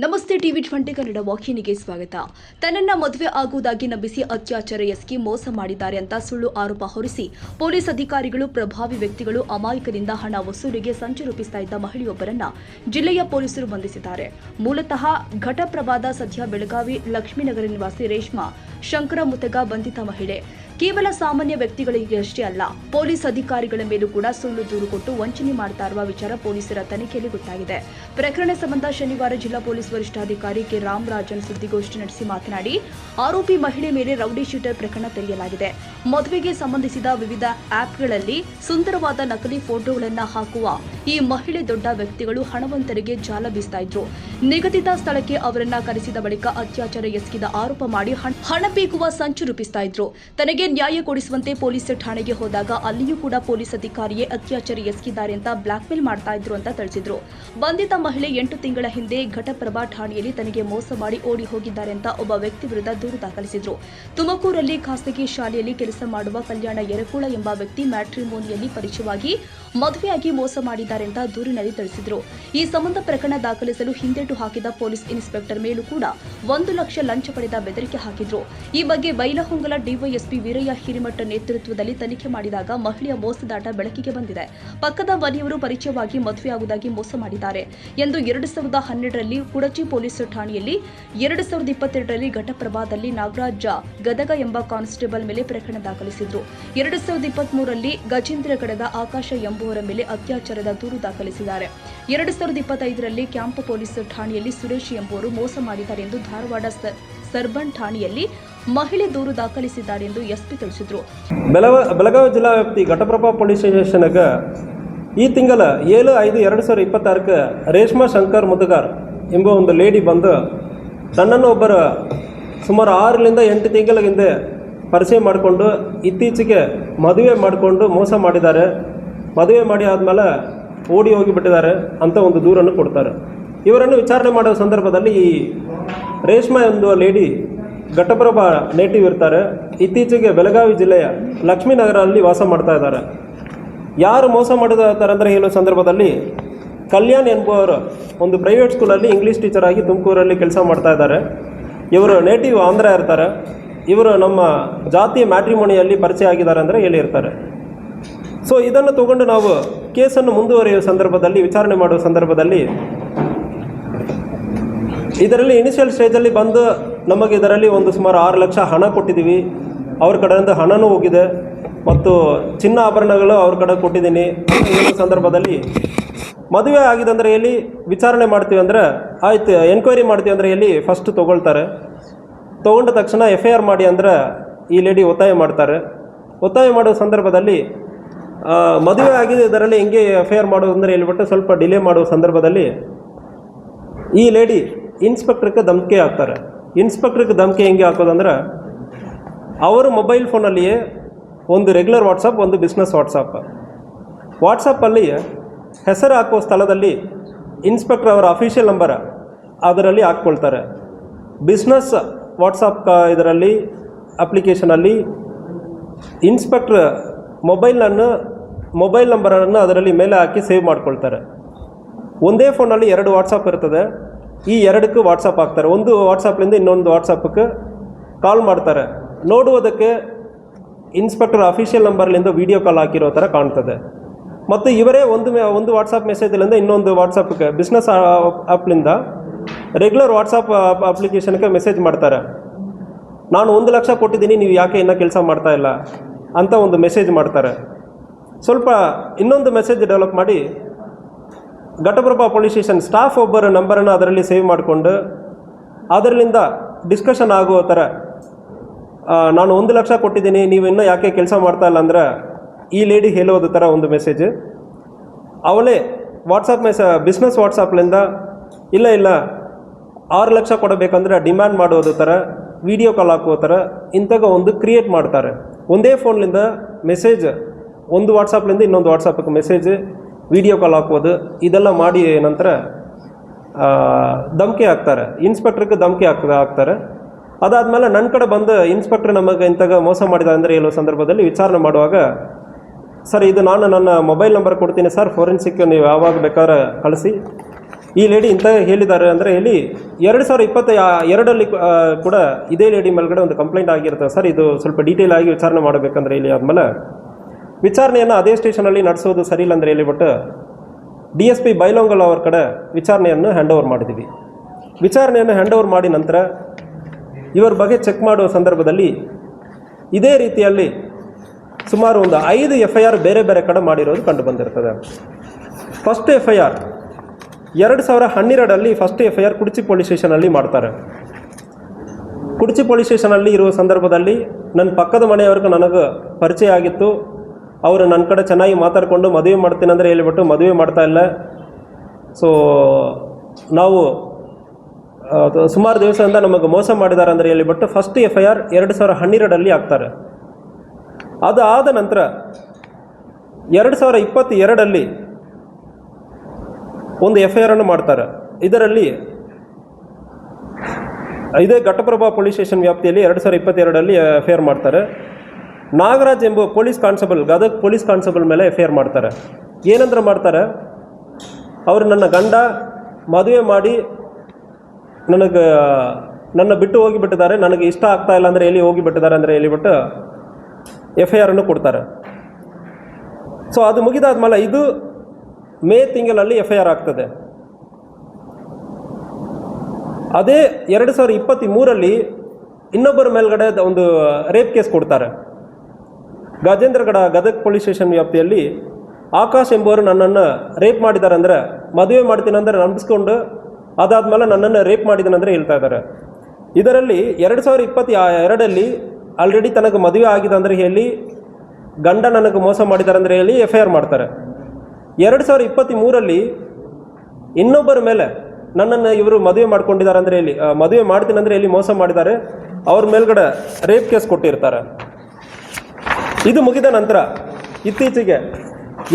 ನಮಸ್ತೆ ಟಿವಿ20 ಕನ್ನಡ ವಾಹಿನಿಗೆ ಸ್ವಾಗತ. ತನ್ನನ್ನ ಮದುವೆ ಆಗುವುದಾಗಿ ನಂಬಿಸಿ ಅತ್ಯಾಚಾರ ಎಸಗಿ ಮೋಸ ಮಾಡಿದ್ದಾರೆ ಅಂತ ಸುಳ್ಳು ಆರೋಪ ಹೊರಿಸಿ ಪೊಲೀಸ್ ಅಧಿಕಾರಿಗಳು ಪ್ರಭಾವಿ ವ್ಯಕ್ತಿಗಳು ಅಮಾಯಕರಿಂದ ಹಣ ವಸೂಲಿಗೆ ಸಂಚು ರೂಪಿಸ್ತಾ ಇದ್ದ ಮಹಿಳೆಯೊಬ್ಬರನ್ನ ಜಿಲ್ಲೆಯ ಪೊಲೀಸರು ಬಂಧಿಸಿದ್ದಾರೆ. ಮೂಲತಃ ಘಟಪ್ರಭಾದ ಸದ್ಯ ಬೆಳಗಾವಿ ಲಕ್ಷ್ಮೀನಗರ ನಿವಾಸಿ ರೇಷ್ಮಾ ಶಂಕರ ಮುತಗ ಬಂಧಿತ ಮಹಿಳೆ. ಕೇವಲ ಸಾಮಾನ್ಯ ವ್ಯಕ್ತಿಗಳಿಗಷ್ಟೇ ಅಲ್ಲ, ಪೊಲೀಸ್ ಅಧಿಕಾರಿಗಳ ಮೇಲೂ ಕೂಡ ಸುಳ್ಳು ದೂರು ಕೊಟ್ಟು ವಂಚನೆ ಮಾಡ್ತಾ ಇರುವ ವಿಚಾರ ಪೊಲೀಸರ ತನಿಖೆಯಲ್ಲಿ ಗೊತ್ತಾಗಿದೆ. ಪ್ರಕರಣ ಸಂಬಂಧ ಶನಿವಾರ ಜಿಲ್ಲಾ ಪೊಲೀಸ್ ವರಿಷ್ಠಾಧಿಕಾರಿ ಕೆ ರಾಮರಾಜನ್ ಸುದ್ದಿಗೋಷ್ಠಿ ನಡೆಸಿ ಮಾತನಾಡಿ, ಆರೋಪಿ ಮಹಿಳೆ ಮೇಲೆ ರೌಡಿ ಶೀಟರ್ ಪ್ರಕರಣ ತೆರೆಯಲಾಗಿದೆ. ಮದುವೆಗೆ ಸಂಬಂಧಿಸಿದ ವಿವಿಧ ಆಪ್ಗಳಲ್ಲಿ ಸುಂದರವಾದ ನಕಲಿ ಫೋಟೋಗಳನ್ನು ಹಾಕುವ ಈ ಮಹಿಳೆ ದೊಡ್ಡ ವ್ಯಕ್ತಿಗಳು ಹಣವಂತರಿಗೆ ಜಾಲ ಬೀಸ್ತಾ ಇದ್ರು. ನಿಗದಿತ ಸ್ಥಳಕ್ಕೆ ಅವರನ್ನ ಕರೆಸಿದ ಬಳಿಕ ಅತ್ಯಾಚಾರ ಎಸಗಿದ ಆರೋಪ ಮಾಡಿ ಹಣ ಪೀಕುವ ಸಂಚು ರೂಪಿಸ್ತಾ ಇದ್ರು. ತನಗೆ ನ್ಯಾಯ ಕೊಡಿಸುವಂತೆ ಪೊಲೀಸ್ ಠಾಣೆಗೆ ಹೋದಾಗ ಅಲ್ಲಿಯೂ ಕೂಡ ಪೊಲೀಸ್ ಅಧಿಕಾರಿಯೇ ಅತ್ಯಾಚಾರ ಎಸಗಿದ್ದಾರೆ ಅಂತ ಬ್ಲಾಕ್ ಮೇಲ್ ಮಾಡ್ತಾ ಇದ್ರು ಅಂತ ತಿಳಿಸಿದ್ರು. ಬಂಧಿತ ಮಹಿಳೆ 8 ತಿಂಗಳ ಹಿಂದೆ ಘಟಪ್ರಭಾ ಠಾಣೆಯಲ್ಲಿ ತನಗೆ ಮೋಸ ಮಾಡಿ ಓಡಿ ಹೋಗಿದ್ದಾರೆ ಅಂತ ಒಬ್ಬ ವ್ಯಕ್ತಿ ವಿರುದ್ಧ ದೂರು ದಾಖಲಿಸಿದ್ರು. ತುಮಕೂರಲ್ಲಿ ಖಾಸಗಿ ಶಾಲೆಯಲ್ಲಿ ಕೆಲಸ ಮಾಡುವ ಕಲ್ಯಾಣ ಯರಕುಳ ಎಂಬ ವ್ಯಕ್ತಿ ಮ್ಯಾಟ್ರಿಮೋನಿಯಲ್ಲಿ ಪರಿಚಯವಾಗಿ ಮದುವೆಯಾಗಿ ಮೋಸ ಮಾಡಿದ್ದಾರೆ ಅಂತ ದೂರಿನಲ್ಲಿ ತಿಳಿಸಿದ್ರು. ಈ ಸಂಬಂಧ ಪ್ರಕರಣ ದಾಖಲಿಸಲು ಹಿಂದೇಟು ಹಾಕಿದ ಪೊಲೀಸ್ ಇನ್ಸ್ಪೆಕ್ಟರ್ ಮೇಲೂ ಕೂಡ 1 ಲಕ್ಷ ಲಂಚ ಪಡೆದ ಬೆದರಿಕೆ ಹಾಕಿದ್ರು. ಈ ಬಗ್ಗೆ ಬೈಲಹೊಂಗಲ ಡಿವೈಎಸ್ಪಿ ವೀರಯ್ಯ ಹಿರಿಮಠ ನೇತೃತ್ವದಲ್ಲಿ ತನಿಖೆ ಮಾಡಿದಾಗ ಮಹಿಳೆಯ ಮೋಸದಾಟ ಬೆಳಕಿಗೆ ಬಂದಿದೆ. ಪಕ್ಕದ ಮನೆಯವರು ಪರಿಚಯವಾಗಿ ಮದುವೆಯಾಗುವುದಾಗಿ ಮೋಸ ಮಾಡಿದ್ದಾರೆ ಎಂದು 2012ರಲ್ಲಿ ಕುಡಚಿ ಪೊಲೀಸ್ ಠಾಣೆಯಲ್ಲಿ, 2022ರಲ್ಲಿ ಘಟಪ್ರಭಾದಲ್ಲಿ ನಾಗರಾಜ ಗದಗ ಎಂಬ ಕಾನ್ಸ್ಟೇಬಲ್ ಮೇಲೆ ಪ್ರಕರಣ ದಾಖಲಿಸಿದ್ರು. 2023ರಲ್ಲಿ ಗಜೇಂದ್ರಗಡದ ಆಕಾಶ ಎಂಬುವರ ಮೇಲೆ ಅತ್ಯಾಚಾರದ ದೂರು ದಾಖಲಿಸಿದ್ದಾರೆ. 2025ರಲ್ಲಿ ಕ್ಯಾಂಪ್ ಪೊಲೀಸ್ ಠಾಣೆಯಲ್ಲಿ ಸುರೇಶ್ ಎಂಬುವರು ಮೋಸ ಮಾಡಿದ್ದಾರೆ ಎಂದು ಧಾರವಾಡ ಸರ್ಬನ್ ಠಾಣೆಯಲ್ಲಿ ಮಹಿಳೆ ದೂರು ದಾಖಲಿಸಿದ್ದಾರೆ ಎಂದು ಎಸ್ಪಿ ತಿಳಿಸಿದರು. ಬೆಳಗಾವಿ ಜಿಲ್ಲಾ ವ್ಯಾಪ್ತಿ ಘಟಪ್ರಭಾ ಪೊಲೀಸ್ ಸ್ಟೇಷನ್ಗೆ ಈ ತಿಂಗಳ 7/5/2026 ರೇಷ್ಮಾ ಶಂಕರ್ ಮುತಗಾರ್ ಎಂಬ ಒಂದು ಲೇಡಿ ಬಂದು ತನ್ನನ್ನು ಒಬ್ಬರ ಸುಮಾರು 6ರಿಂದ 8 ತಿಂಗಳ ಹಿಂದೆ ಪರಿಚಯ ಮಾಡಿಕೊಂಡು ಇತ್ತೀಚೆಗೆ ಮದುವೆ ಮಾಡಿಕೊಂಡು ಮೋಸ ಮಾಡಿದ್ದಾರೆ, ಮದುವೆ ಮಾಡಿ ಆದಮೇಲೆ ಓಡಿ ಹೋಗಿಬಿಟ್ಟಿದ್ದಾರೆ ಅಂತ ಒಂದು ದೂರನ್ನು ಕೊಡ್ತಾರೆ. ಇವರನ್ನು ವಿಚಾರಣೆ ಮಾಡೋ ಸಂದರ್ಭದಲ್ಲಿ ಈ ರೇಷ್ಮಾ ಎಂಬ ಲೇಡಿ ಘಟಪ್ರಭಾ ನೇಟಿವ್ ಇರ್ತಾರೆ. ಇತ್ತೀಚೆಗೆ ಬೆಳಗಾವಿ ಜಿಲ್ಲೆಯ ಲಕ್ಷ್ಮೀನಗರಲ್ಲಿ ವಾಸ ಮಾಡ್ತಾ ಇದ್ದಾರೆ. ಯಾರು ಮೋಸ ಮಾಡಿದ್ದಾರೆ ಅಂದರೆ ಹೇಳೋ ಸಂದರ್ಭದಲ್ಲಿ ಕಲ್ಯಾಣ್ ಎಂಬುವರು ಒಂದು ಪ್ರೈವೇಟ್ ಸ್ಕೂಲಲ್ಲಿ ಇಂಗ್ಲೀಷ್ ಟೀಚರ್ ಆಗಿ ತುಮಕೂರಲ್ಲಿ ಕೆಲಸ ಮಾಡ್ತಾ ಇದ್ದಾರೆ. ಇವರು ನೇಟಿವ್ ಆಂಧ್ರ ಇರ್ತಾರೆ. ಇವರು ನಮ್ಮ ಜಾತಿಯ ಮ್ಯಾಟ್ರಿಮೋನಿಯಲ್ಲಿ ಪರಿಚಯ ಆಗಿದ್ದಾರೆ ಅಂದರೆ ಹೇಳಿರ್ತಾರೆ. ಸೊ ಇದನ್ನು ತಗೊಂಡು ನಾವು ಕೇಸನ್ನು ಮುಂದುವರಿಯುವ ಸಂದರ್ಭದಲ್ಲಿ, ವಿಚಾರಣೆ ಮಾಡುವ ಸಂದರ್ಭದಲ್ಲಿ ಇದರಲ್ಲಿ ಇನಿಷಿಯಲ್ ಸ್ಟೇಜಲ್ಲಿ ಬಂದು ನಮಗೆ ಇದರಲ್ಲಿ ಒಂದು ಸುಮಾರು 6 ಲಕ್ಷ ಹಣ ಕೊಟ್ಟಿದ್ದೀವಿ, ಅವ್ರ ಕಡೆಯಿಂದ ಹಣನೂ ಹೋಗಿದೆ ಮತ್ತು ಚಿನ್ನ ಆಭರಣಗಳು ಅವ್ರ ಕಡೆ ಕೊಟ್ಟಿದ್ದೀನಿ. ಈ ಸಂದರ್ಭದಲ್ಲಿ ಮದುವೆ ಆಗಿದೆ ಅಂದರೆ ಎಲ್ಲಿ ವಿಚಾರಣೆ ಮಾಡ್ತೀವಿ ಅಂದರೆ ಆಯ್ತು, ಎನ್ಕ್ವೈರಿ ಮಾಡ್ತೀವಿ ಅಂದರೆ ಎಲ್ಲಿ ಫಸ್ಟ್ ತೊಗೊಳ್ತಾರೆ. ತೊಗೊಂಡ ತಕ್ಷಣ FIR ಮಾಡಿ ಅಂದರೆ ಈ ಲೇಡಿ ಒತ್ತಾಯ ಮಾಡ್ತಾರೆ. ಒತ್ತಾಯ ಮಾಡೋ ಸಂದರ್ಭದಲ್ಲಿ ಮದುವೆ ಆಗಿದೆ ಇದರಲ್ಲಿ ಹೆಂಗೆ FIR ಮಾಡೋದು ಅಂದರೆ ಹೇಳ್ಬಿಟ್ಟು ಸ್ವಲ್ಪ ಡಿಲೇ ಮಾಡುವ ಸಂದರ್ಭದಲ್ಲಿ ಈ ಲೇಡಿ ಇನ್ಸ್ಪೆಕ್ಟ್ರಿಗೆ ಧಮಕಿ ಹಾಕ್ತಾರೆ. ಇನ್ಸ್ಪೆಕ್ಟ್ರಿಗೆ ಧಮಕಿ ಹೆಂಗೆ ಹಾಕೋದಂದ್ರೆ, ಅವರು ಮೊಬೈಲ್ ಫೋನಲ್ಲಿಯೇ ಒಂದು ರೆಗ್ಯುಲರ್ ವಾಟ್ಸಪ್, ಒಂದು ಬಿಸ್ನೆಸ್ ವಾಟ್ಸಪ್ಪಲ್ಲಿ ಹೆಸರು ಹಾಕುವ ಸ್ಥಳದಲ್ಲಿ ಇನ್ಸ್ಪೆಕ್ಟರ್ ಅವರ ಅಫಿಷಿಯಲ್ ನಂಬರ್ ಅದರಲ್ಲಿ ಹಾಕ್ಕೊಳ್ತಾರೆ. ಬಿಸ್ನೆಸ್ ವಾಟ್ಸಪ್ ಇದರಲ್ಲಿ ಅಪ್ಲಿಕೇಶನಲ್ಲಿ ಇನ್ಸ್ಪೆಕ್ಟ್ರ್ ಮೊಬೈಲ್ ನಂಬರನ್ನು ಅದರಲ್ಲಿ ಮೇಲೆ ಹಾಕಿ ಸೇವ್ ಮಾಡ್ಕೊಳ್ತಾರೆ. ಒಂದೇ ಫೋನಲ್ಲಿ 2 ವಾಟ್ಸಪ್ ಇರ್ತದೆ. ಈ 2ಕ್ಕೂ ವಾಟ್ಸಪ್ ಹಾಕ್ತಾರೆ. ಒಂದು ವಾಟ್ಸಪ್ಲಿಂದ ಇನ್ನೊಂದು ವಾಟ್ಸಪ್ಗೆ ಕಾಲ್ ಮಾಡ್ತಾರೆ. ನೋಡುವುದಕ್ಕೆ ಇನ್ಸ್ಪೆಕ್ಟರ್ ಅಫಿಷಿಯಲ್ ನಂಬರ್ಲಿಂದ ವಿಡಿಯೋ ಕಾಲ್ ಹಾಕಿರೋ ಥರ ಕಾಣ್ತದೆ. ಮತ್ತು ಇವರೇ ಒಂದು ವಾಟ್ಸಪ್ ಮೆಸೇಜಲ್ಲಿಂದ ಇನ್ನೊಂದು ವಾಟ್ಸಪ್ಗೆ ಬಿಸ್ನೆಸ್ ಆ್ಯಪ್ಲಿಂದ ರೆಗ್ಯುಲರ್ ವಾಟ್ಸಪ್ ಅಪ್ಲಿಕೇಶನ್ಗೆ ಮೆಸೇಜ್ ಮಾಡ್ತಾರೆ. ನಾನು 1 ಲಕ್ಷ ಕೊಟ್ಟಿದ್ದೀನಿ, ನೀವು ಯಾಕೆ ಇನ್ನೂ ಕೆಲಸ ಮಾಡ್ತಾ ಇಲ್ಲ ಅಂತ ಒಂದು ಮೆಸೇಜ್ ಮಾಡ್ತಾರೆ. ಸ್ವಲ್ಪ ಇನ್ನೊಂದು ಮೆಸೇಜ್ ಡೆವಲಪ್ ಮಾಡಿ ಘಟಪ್ರಭಾ ಪೊಲೀಸ್ ಸ್ಟೇಷನ್ ಸ್ಟಾಫ್ ಒಬ್ಬರ ನಂಬರನ್ನು ಅದರಲ್ಲಿ ಸೇವ್ ಮಾಡಿಕೊಂಡು ಅದರಲ್ಲಿಂದ ಡಿಸ್ಕಷನ್ ಆಗುವ ಥರ, ನಾನು 1 ಲಕ್ಷ ಕೊಟ್ಟಿದ್ದೀನಿ, ನೀವು ಇನ್ನೂ ಯಾಕೆ ಕೆಲಸ ಮಾಡ್ತಾ ಇಲ್ಲ ಅಂದರೆ ಈ ಲೇಡಿ ಹೇಳೋದು ಥರ ಒಂದು ಮೆಸೇಜ್. ಅವಳೇ ಬಿಸ್ನೆಸ್ ವಾಟ್ಸಪ್ಲಿಂದ ಇಲ್ಲ 6 ಲಕ್ಷ ಕೊಡಬೇಕಂದ್ರೆ ಡಿಮ್ಯಾಂಡ್ ಮಾಡೋದು ಥರ, ವಿಡಿಯೋ ಕಾಲ್ ಹಾಕುವ ಥರ ಇಂಥಾಗ ಒಂದು ಕ್ರಿಯೇಟ್ ಮಾಡ್ತಾರೆ. ಒಂದೇ ಫೋನ್ಲಿಂದ ಮೆಸೇಜ್, ಒಂದು ವಾಟ್ಸಪ್ಲಿಂದ ಇನ್ನೊಂದು ವಾಟ್ಸಪ್ಗೆ ಮೆಸೇಜ್, ವಿಡಿಯೋ ಕಾಲ್ ಹಾಕೋದು, ಇದೆಲ್ಲ ಮಾಡಿ ನಂತರ ಧಮಕಿ ಹಾಕ್ತಾರೆ. ಇನ್ಸ್ಪೆಕ್ಟ್ರಿಗೆ ಧಮಕಿ ಹಾಕ್ತಾರೆ. ಅದಾದಮೇಲೆ ನನ್ನ ಕಡೆ ಬಂದು ಇನ್ಸ್ಪೆಕ್ಟ್ರ್ ನಮಗೆ ಇಂಥಾಗ ಮೋಸ ಮಾಡಿದ ಅಂದರೆ ಹೇಳೋ ಸಂದರ್ಭದಲ್ಲಿ ವಿಚಾರಣೆ ಮಾಡುವಾಗ, ಸರ್ ಇದು ನಾನು ನನ್ನ ಮೊಬೈಲ್ ನಂಬರ್ ಕೊಡ್ತೀನಿ ಸರ್, ಫೋರೆನ್ಸಿಕ್ ನೀವು ಯಾವಾಗ ಬೇಕಾದ್ರೆ ಕಳಿಸಿ, ಈ ಲೇಡಿ ಇಂಥ ಹೇಳಿದ್ದಾರೆ ಅಂದರೆ ಹೇಳಿ 2022ರಲ್ಲಿ ಕೂಡ ಇದೇ ಲೇಡಿ ಮೇಲ್ಗಡೆ ಒಂದು ಕಂಪ್ಲೇಂಟ್ ಆಗಿರ್ತದೆ ಸರ್. ಇದು ಸ್ವಲ್ಪ ಡೀಟೇಲ್ ಆಗಿ ವಿಚಾರಣೆ ಮಾಡಬೇಕಂದ್ರೆ ಹೇಳಿ ಆದಮೇಲೆ ವಿಚಾರಣೆಯನ್ನು ಅದೇ ಸ್ಟೇಷನಲ್ಲಿ ನಡೆಸೋದು ಸರಿ ಇಲ್ಲ ಅಂದರೆ ಹೇಳಿಬಿಟ್ಟು DSP ಬೈಲೊಂಗಲ್ ಅವ್ರ ಕಡೆ ವಿಚಾರಣೆಯನ್ನು ಹ್ಯಾಂಡ್ ಓವರ್ ಮಾಡಿದ್ದೀವಿ. ವಿಚಾರಣೆಯನ್ನು ಹ್ಯಾಂಡ್ ಓವರ್ ಮಾಡಿ ನಂತರ ಇವರ ಬಗ್ಗೆ ಚೆಕ್ ಮಾಡುವ ಸಂದರ್ಭದಲ್ಲಿ ಇದೇ ರೀತಿಯಲ್ಲಿ ಸುಮಾರು ಒಂದು 5 FIR ಬೇರೆ ಬೇರೆ ಕಡೆ ಮಾಡಿರೋದು ಕಂಡು ಬಂದಿರ್ತದೆ. ಫಸ್ಟ್ FIR 2012ರಲ್ಲಿ ಫಸ್ಟ್ FIR ಕುಡ್ಚಿ ಪೊಲೀಸ್ ಸ್ಟೇಷನಲ್ಲಿ ಮಾಡ್ತಾರೆ. ಕುಡ್ಚಿ ಪೊಲೀಸ್ ಸ್ಟೇಷನಲ್ಲಿ ಇರುವ ಸಂದರ್ಭದಲ್ಲಿ ನನ್ನ ಪಕ್ಕದ ಮನೆಯವ್ರಿಗೆ ನನಗೆ ಪರಿಚಯ ಆಗಿತ್ತು. ಅವರು ನನ್ನ ಕಡೆ ಚೆನ್ನಾಗಿ ಮಾತಾಡಿಕೊಂಡು ಮದುವೆ ಮಾಡ್ತೀನಿ ಅಂದರೆ ಹೇಳಿಬಿಟ್ಟು ಮದುವೆ ಮಾಡ್ತಾ ಇಲ್ಲ. ಸೊ ನಾವು ಸುಮಾರು ದಿವಸದಿಂದ ನಮಗೆ ಮೋಸ ಮಾಡಿದ್ದಾರೆ ಅಂದರೆ ಹೇಳಿಬಿಟ್ಟು ಫಸ್ಟ್ FIR 2012ರಲ್ಲಿ ಆಗ್ತಾರೆ. ಅದಾದ ನಂತರ 2022ರಲ್ಲಿ ಒಂದು FIR ಮಾಡ್ತಾರೆ. ಇದರಲ್ಲಿ ಇದೇ ಘಟಪ್ರಭಾ ಪೊಲೀಸ್ ಸ್ಟೇಷನ್ ವ್ಯಾಪ್ತಿಯಲ್ಲಿ 2022ರಲ್ಲಿ FIR ಮಾಡ್ತಾರೆ. ನಾಗರಾಜ್ ಎಂಬ police constable, Gadag police constable ಮೇಲೆ FIR ಮಾಡ್ತಾರೆ. ಏನಂದ್ರೆ ಮಾಡ್ತಾರೆ, ಅವರು ನನ್ನ ಗಂಡ ಮದುವೆ ಮಾಡಿ ನನ್ನ ಬಿಟ್ಟು ಹೋಗಿಬಿಟ್ಟಿದ್ದಾರೆ, ನನಗೆ ಇಷ್ಟ ಆಗ್ತಾ ಇಲ್ಲ ಅಂದರೆ ಎಲ್ಲಿ ಹೋಗಿಬಿಟ್ಟಿದ್ದಾರೆ ಅಂದರೆ ಹೇಳಿಬಿಟ್ಟು FIR ಕೊಡ್ತಾರೆ. ಸೊ ಅದು ಮುಗಿದಾದ್ಮೇಲೆ ಇದು ಮೇ ತಿಂಗಳಲ್ಲಿ FIR ಆಗ್ತದೆ. ಅದೇ 2023ರಲ್ಲಿ ಇನ್ನೊಬ್ಬರ ಮೇಲ್ಗಡೆ ಒಂದು ರೇಪ್ ಕೇಸ್ ಕೊಡ್ತಾರೆ. ಗಜೇಂದ್ರಗಡ ಗದಗ ಪೊಲೀಸ್ ಸ್ಟೇಷನ್ ವ್ಯಾಪ್ತಿಯಲ್ಲಿ ಆಕಾಶ್ ಎಂಬುವರು ನನ್ನನ್ನು ರೇಪ್ ಮಾಡಿದ್ದಾರೆ ಅಂದರೆ ಮದುವೆ ಮಾಡ್ತೀನಿ ಅಂದರೆ ನಂಬಿಸ್ಕೊಂಡು ಅದಾದಮೇಲೆ ನನ್ನನ್ನು ರೇಪ್ ಮಾಡಿದ್ದಾನೆ ಅಂದರೆ ಹೇಳ್ತಾ ಇದ್ದಾರೆ. ಇದರಲ್ಲಿ 2022ರಲ್ಲಿ ಆಲ್ರೆಡಿ ತನಗೆ ಮದುವೆ ಆಗಿದೆ ಅಂದರೆ ಹೇಳಿ ಗಂಡ ನನಗೆ ಮೋಸ ಮಾಡಿದ್ದಾರೆ ಅಂದರೆ ಹೇಳಿ FIR ಮಾಡ್ತಾರೆ. 2023ರಲ್ಲಿ ಇನ್ನೊಬ್ಬರ ಮೇಲೆ ನನ್ನನ್ನು ಇವರು ಮದುವೆ ಮಾಡ್ಕೊಂಡಿದ್ದಾರೆ ಅಂದರೆ ಹೇಳಿ ಮದುವೆ ಮಾಡ್ತೀನಿ ಅಂದರೆ ಹೇಳಿ ಮೋಸ ಮಾಡಿದ್ದಾರೆ, ಅವ್ರ ಮೇಲ್ಗಡೆ ರೇಪ್ ಕೇಸ್ ಕೊಟ್ಟಿರ್ತಾರೆ. ಇದು ಮುಗಿದ ನಂತರ ಇತ್ತೀಚೆಗೆ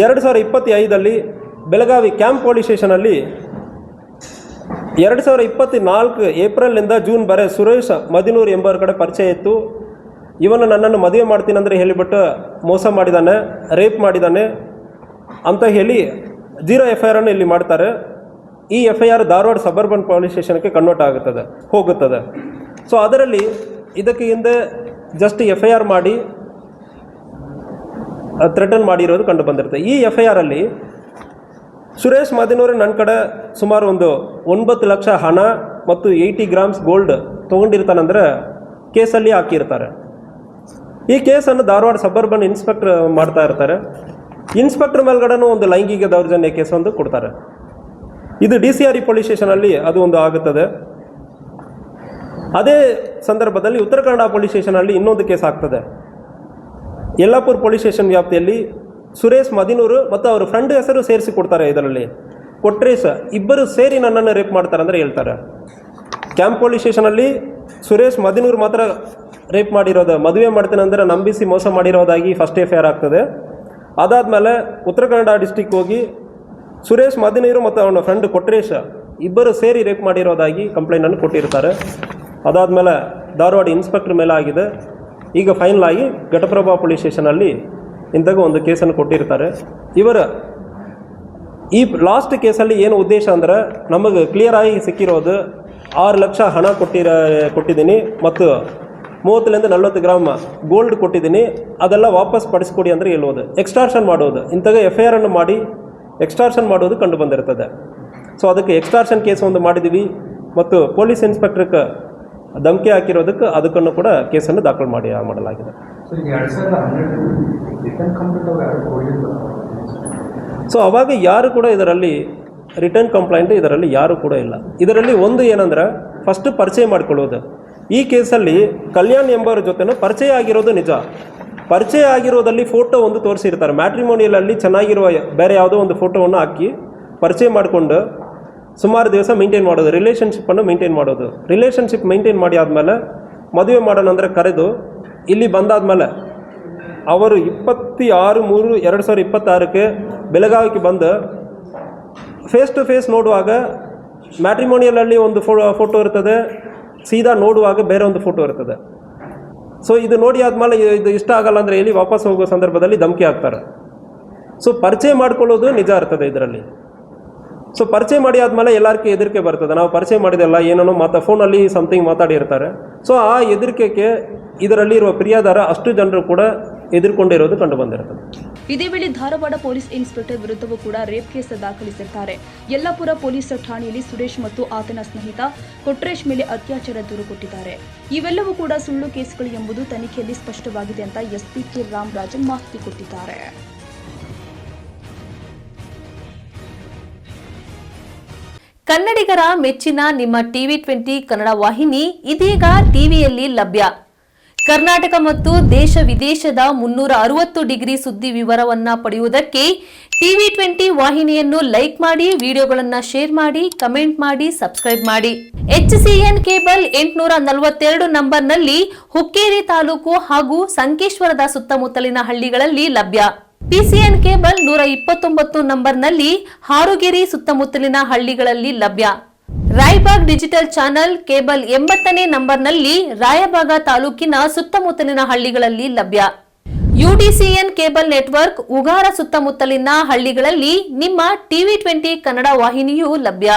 2025ರಲ್ಲಿ ಬೆಳಗಾವಿ ಕ್ಯಾಂಪ್ ಪೊಲೀಸ್ ಸ್ಟೇಷನಲ್ಲಿ 2024 ಏಪ್ರಿಲಿಂದ ಜೂನ್ ಬರೆ ಸುರೇಶ್ ಮದಿನೂರ್ ಎಂಬವ್ರ ಕಡೆ ಪರಿಚಯ ಇತ್ತು. ಇವನು ನನ್ನನ್ನು ಮದುವೆ ಮಾಡ್ತೀನಿ ಅಂದರೆ ಹೇಳಿಬಿಟ್ಟು ಮೋಸ ಮಾಡಿದ್ದಾನೆ, ರೇಪ್ ಮಾಡಿದ್ದಾನೆ ಅಂತ ಹೇಳಿ 0 FIR ಇಲ್ಲಿ ಮಾಡ್ತಾರೆ. ಈ FIR ಧಾರವಾಡ ಸಬರ್ಬನ್ ಪೊಲೀಸ್ ಸ್ಟೇಷನ್ಗೆ ಕನ್ವರ್ಟ್ ಹೋಗುತ್ತದೆ. ಸೊ ಅದರಲ್ಲಿ ಇದಕ್ಕೆ ಹಿಂದೆ ಜಸ್ಟ್ FIR ಮಾಡಿ ಥ್ರೆಟನ್ ಮಾಡಿರೋದು ಕಂಡು ಬಂದಿರುತ್ತೆ. ಈ FIRಲ್ಲಿ ಸುರೇಶ್ ಮದಿನೂರು ನನ್ನ ಕಡೆ ಸುಮಾರು ಒಂದು 9 ಲಕ್ಷ ಹಣ ಮತ್ತು 80 ಗ್ರಾಮ್ಸ್ ಗೋಲ್ಡ್ ತೊಗೊಂಡಿರ್ತಾನಂದ್ರೆ ಕೇಸಲ್ಲಿ ಹಾಕಿರ್ತಾರೆ. ಈ ಕೇಸನ್ನು ಧಾರವಾಡ ಸಬರ್ಬನ್ ಇನ್ಸ್ಪೆಕ್ಟರ್ ಮಾಡ್ತಾ ಇರ್ತಾರೆ. ಇನ್ಸ್ಪೆಕ್ಟರ್ ಮೇಲ್ಗಡೆನೂ ಒಂದು ಲೈಂಗಿಕ ದೌರ್ಜನ್ಯ ಕೇಸ್ ಒಂದು ಕೊಡ್ತಾರೆ. ಇದು DCRE ಪೊಲೀಸ್ ಸ್ಟೇಷನಲ್ಲಿ ಅದು ಒಂದು ಆಗುತ್ತದೆ. ಅದೇ ಸಂದರ್ಭದಲ್ಲಿ ಉತ್ತರ ಕನ್ನಡ ಪೊಲೀಸ್ ಸ್ಟೇಷನಲ್ಲಿ ಇನ್ನೊಂದು ಕೇಸ್ ಆಗ್ತದೆ. ಯಲ್ಲಾಪುರ ಪೊಲೀಸ್ ಸ್ಟೇಷನ್ ವ್ಯಾಪ್ತಿಯಲ್ಲಿ ಸುರೇಶ್ ಮದಿನೂರು ಮತ್ತು ಅವರ ಫ್ರೆಂಡ್ ಹೆಸರು ಸೇರಿಸಿ ಕೊಡ್ತಾರೆ. ಇದರಲ್ಲಿ ಕೊಟ್ರೇಶ್ ಇಬ್ಬರು ಸೇರಿ ನನ್ನನ್ನು ರೇಪ್ ಮಾಡ್ತಾರೆ ಅಂದರೆ ಹೇಳ್ತಾರೆ. ಕ್ಯಾಂಪ್ ಪೊಲೀಸ್ ಸ್ಟೇಷನಲ್ಲಿ ಸುರೇಶ್ ಮದಿನೂರು ಮಾತ್ರ ರೇಪ್ ಮಾಡಿರೋದು, ಮದುವೆ ಮಾಡ್ತೇನೆ ಅಂದರೆ ನಂಬಿಸಿ ಮೋಸ ಮಾಡಿರೋದಾಗಿ ಫಸ್ಟ್ FIR ಆಗ್ತದೆ. ಅದಾದಮೇಲೆ ಉತ್ತರ ಕನ್ನಡ ಡಿಸ್ಟಿಕ್ ಹೋಗಿ ಸುರೇಶ್ ಮದಿನೂರು ಮತ್ತು ಅವನ ಫ್ರೆಂಡ್ ಕೊಟ್ರೇಶ್ ಇಬ್ಬರು ಸೇರಿ ರೇಪ್ ಮಾಡಿರೋದಾಗಿ ಕಂಪ್ಲೇಂಟನ್ನು ಕೊಟ್ಟಿರ್ತಾರೆ. ಅದಾದಮೇಲೆ ಧಾರವಾಡ ಇನ್ಸ್ಪೆಕ್ಟರ್ ಮೇಲೆ ಆಗಿದೆ. ಈಗ ಫೈನಲ್ ಆಗಿ ಘಟಪ್ರಭಾ ಪೊಲೀಸ್ ಸ್ಟೇಷನಲ್ಲಿ ಇಂಥಗೂ ಒಂದು ಕೇಸನ್ನು ಕೊಟ್ಟಿರ್ತಾರೆ. ಇವರ ಈ ಲಾಸ್ಟ್ ಕೇಸಲ್ಲಿ ಏನು ಉದ್ದೇಶ ಅಂದರೆ ನಮಗೆ ಕ್ಲಿಯರ್ ಆಗಿ ಸಿಕ್ಕಿರೋದು 6 ಲಕ್ಷ ಹಣ ಕೊಟ್ಟಿದ್ದೀನಿ ಮತ್ತು 30-40 ಗ್ರಾಮ್ ಗೋಲ್ಡ್ ಕೊಟ್ಟಿದ್ದೀನಿ, ಅದೆಲ್ಲ ವಾಪಸ್ ಪಡಿಸ್ಕೊಡಿ ಅಂದರೆ ಹೇಳೋದು, ಎಕ್ಸ್ಟಾರ್ಷನ್ ಮಾಡೋದು. ಇಂಥಗೆ FIR ಮಾಡಿ ಎಕ್ಸ್ಟಾರ್ಷನ್ ಮಾಡೋದು ಕಂಡು ಬಂದಿರ್ತದೆ. ಸೊ ಅದಕ್ಕೆ ಎಕ್ಸ್ಟಾರ್ಷನ್ ಕೇಸ್ ಒಂದು ಮಾಡಿದ್ದೀವಿ ಮತ್ತು ಪೊಲೀಸ್ ಇನ್ಸ್ಪೆಕ್ಟ್ರಿಗೆ ಧಮಕಿ ಹಾಕಿರೋದಕ್ಕೆ ಅದಕ್ಕನ್ನು ಕೂಡ ಕೇಸನ್ನು ದಾಖಲು ಮಾಡಲಾಗಿದೆ. ಸೊ ಅವಾಗ ಯಾರು ಕೂಡ ಇದರಲ್ಲಿ ರಿಟರ್ನ್ ಕಂಪ್ಲೇಂಟ್ ಇದರಲ್ಲಿ ಯಾರು ಕೂಡ ಇಲ್ಲ. ಇದರಲ್ಲಿ ಒಂದು ಏನಂದ್ರೆ ಫಸ್ಟ್ ಪರಿಚಯ ಮಾಡಿಕೊಳ್ಳೋದು. ಈ ಕೇಸಲ್ಲಿ ಕಲ್ಯಾಣ್ ಎಂಬವರ ಜೊತೆನೂ ಪರಿಚಯ ಆಗಿರೋದು ನಿಜ. ಪರಿಚಯ ಆಗಿರೋದಲ್ಲಿ ಫೋಟೋ ಒಂದು ತೋರಿಸಿರ್ತಾರೆ. ಮ್ಯಾಟ್ರಿಮೋನಿಯಲಲ್ಲಿ ಚೆನ್ನಾಗಿರುವ ಬೇರೆ ಯಾವುದೋ ಒಂದು ಫೋಟೋವನ್ನು ಹಾಕಿ ಪರಿಚಯ ಮಾಡಿಕೊಂಡು ಸುಮಾರು ದಿವಸ ಮೇಂಟೈನ್ ಮಾಡೋದು, ರಿಲೇಷನ್ಶಿಪ್ಪನ್ನು ಮೇಂಟೈನ್ ಮಾಡೋದು. ರಿಲೇಷನ್ಶಿಪ್ ಮೇಂಟೈನ್ ಮಾಡಿ ಆದಮೇಲೆ ಮದುವೆ ಮಾಡೋಣ ಅಂದರೆ ಕರೆದು ಇಲ್ಲಿ ಬಂದಾದಮೇಲೆ ಅವರು 26/3/2026ಕ್ಕೆ ಬೆಳಗಾವಿಗೆ ಬಂದು ಫೇಸ್ ಟು ಫೇಸ್ ನೋಡುವಾಗ ಮ್ಯಾಟ್ರಿಮೋನಿಯಲಲ್ಲಿ ಒಂದು ಫೋಟೋ ಇರ್ತದೆ, ಸೀದಾ ನೋಡುವಾಗ ಬೇರೆ ಒಂದು ಫೋಟೋ ಇರ್ತದೆ. ಸೊ ಇದು ನೋಡಿ ಆದಮೇಲೆ ಇದು ಇಷ್ಟ ಆಗಲ್ಲ ಅಂದರೆ ಹೇಳಿ ವಾಪಸ್ ಹೋಗೋ ಸಂದರ್ಭದಲ್ಲಿ ಧಮಕಿ ಹಾಕ್ತಾರೆ. ಸೊ ಪರಿಚಯ ಮಾಡ್ಕೊಳ್ಳೋದು ನಿಜ ಇರ್ತದೆ ಇದರಲ್ಲಿ. ಸೊ ಪರಿಚಯ ಮಾಡಿ ಆದಮೇಲೆ ಎಲ್ಲರಿಗೂ ಹೆದರಿಕೆ ಬರ್ತದೆ, ನಾವು ಪರಿಚಯ ಮಾಡಿದೆಲ್ಲ ಏನೇನೋ ಫೋನಲ್ಲಿ ಸಮಥಿಂಗ್ ಮಾತಾಡಿರ್ತಾರೆ. ಸೊ ಆ ಹೆದರಿಕೆಗೆ ಇದರಲ್ಲಿ ಇರುವ ಫಿರ್ಯಾದಾರ ಅಷ್ಟು ಜನರು ಕೂಡ ಎದುರ್ಕೊಂಡಿರೋದು ಕಂಡು ಬಂದಿರ್ತದೆ. ಇದೇ ವೇಳೆ ಧಾರವಾಡ ಪೊಲೀಸ್ ಇನ್ಸ್ಪೆಕ್ಟರ್ ವಿರುದ್ಧವೂ ಕೂಡ ರೇಪ್ ಕೇಸ್ ದಾಖಲಿಸಿದ್ದಾರೆ. ಯಲ್ಲಾಪುರ ಪೊಲೀಸ್ ಠಾಣೆಯಲ್ಲಿ ಸುರೇಶ್ ಮತ್ತು ಆತನ ಸ್ನೇಹಿತ ಕೊಟ್ರೇಶ್ ಮೇಲೆ ಅತ್ಯಾಚಾರ ದೂರು ಕೊಟ್ಟಿದ್ದಾರೆ. ಇವೆಲ್ಲವೂ ಕೂಡ ಸುಳ್ಳು ಕೇಸ್ಗಳು ಎಂಬುದು ತನಿಖೆಯಲ್ಲಿ ಸ್ಪಷ್ಟವಾಗಿದೆ ಅಂತ ಎಸ್ಪಿ ಕೆ ರಾಮರಾಜನ್ ಮಾಹಿತಿ ಕೊಟ್ಟಿದ್ದಾರೆ. ಕನ್ನಡಿಗರ ಮೆಚ್ಚಿನ ನಿಮ್ಮ ಟಿವಿ20 ಕನ್ನಡ ವಾಹಿನಿ ಇದೀಗ ಟಿವಿಯಲ್ಲಿ ಲಭ್ಯ. ಕರ್ನಾಟಕ ಮತ್ತು ದೇಶ ವಿದೇಶದ 360 ಡಿಗ್ರಿ ಸುದ್ದಿ ವಿವರವನ್ನ ಪಡೆಯುವುದಕ್ಕೆ ಟಿವಿ20 ವಾಹಿನಿಯನ್ನು ಲೈಕ್ ಮಾಡಿ, ವಿಡಿಯೋಗಳನ್ನು ಶೇರ್ ಮಾಡಿ, ಕಮೆಂಟ್ ಮಾಡಿ, ಸಬ್ಸ್ಕ್ರೈಬ್ ಮಾಡಿ. HCN ಕೇಬಲ್ 842 ನಂಬರ್ನಲ್ಲಿ ಹುಕ್ಕೇರಿ ತಾಲೂಕು ಹಾಗೂ ಸಂಕೇಶ್ವರದ ಸುತ್ತಮುತ್ತಲಿನ ಹಳ್ಳಿಗಳಲ್ಲಿ ಲಭ್ಯ. PCN ಕೇಬಲ್ 129 ನಂಬರ್ನಲ್ಲಿ ಹಾರುಗೆರೆ ಸುತ್ತಮುತ್ತಲಿನ ಹಳ್ಳಿಗಳಲ್ಲಿ ಲಭ್ಯ. ರಾಯಬಾಗ್ ಡಿಜಿಟಲ್ ಚಾನೆಲ್ ಕೇಬಲ್ 80ನೇ ನಂಬರ್ನಲ್ಲಿ ರಾಯಬಾಗ ತಾಲೂಕಿನ ಸುತ್ತಮುತ್ತಲಿನ ಹಳ್ಳಿಗಳಲ್ಲಿ ಲಭ್ಯ. UDCN ಕೇಬಲ್ ನೆಟ್ವರ್ಕ್ ಉಗಾರ ಸುತ್ತಮುತ್ತಲಿನ ಹಳ್ಳಿಗಳಲ್ಲಿ ನಿಮ್ಮ ಟಿವಿ20 ಕನ್ನಡ ವಾಹಿನಿಯೂ ಲಭ್ಯ.